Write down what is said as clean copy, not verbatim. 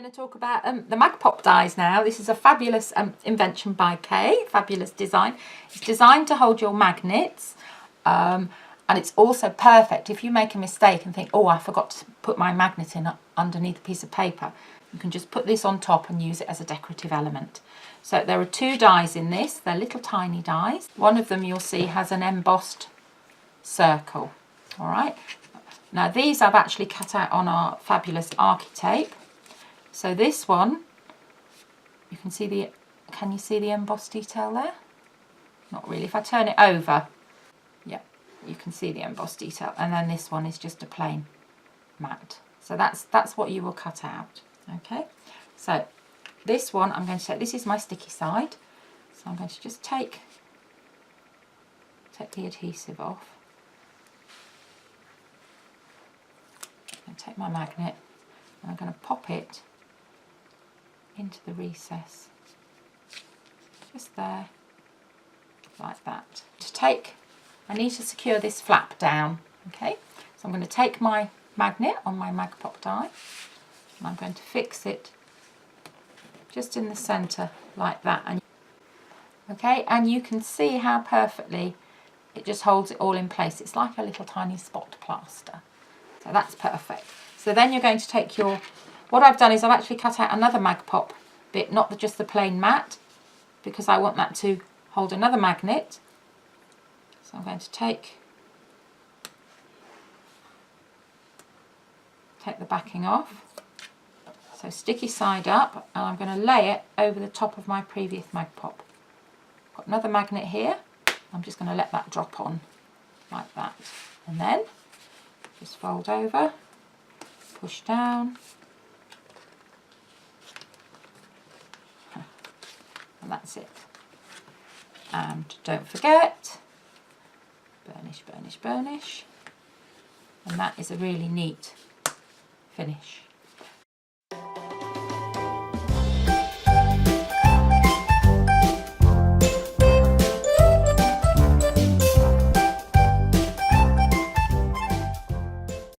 going to talk about the Magpop Dies now. This is a fabulous invention by Kay, fabulous design. It's designed to hold your magnets, and it's also perfect if you make a mistake and think, oh, I forgot to put my magnet in underneath a piece of paper. You can just put this on top and use it as a decorative element. So there are 2 dies in this. They're little tiny dies. One of them you'll see has an embossed circle. All right. Now these I've actually cut out on our fabulous Architape. So this one, you can see can you see the embossed detail there? Not really. If I turn it over, yeah, you can see the embossed detail. And then this one is just a plain mat. So that's what you will cut out. Okay. So this one I'm going to take, this is my sticky side. So I'm going to just take the adhesive off. I'm going to take my magnet and I'm going to pop it into the recess, just there, like that. I need to secure this flap down, okay? So I'm going to take my magnet on my Magpop Die and I'm going to fix it just in the centre like that. And okay, and you can see how perfectly it just holds it all in place. It's like a little tiny spot plaster. So that's perfect. So then you're going to take what I've done is I've actually cut out another Magpop bit, not just the plain mat, because I want that to hold another magnet. So I'm going to take the backing off. So sticky side up, and I'm going to lay it over the top of my previous Magpop. Got another magnet here. I'm just going to let that drop on like that, and then just fold over, push down, and that's it. And don't forget, burnish, burnish, burnish, and that is a really neat finish.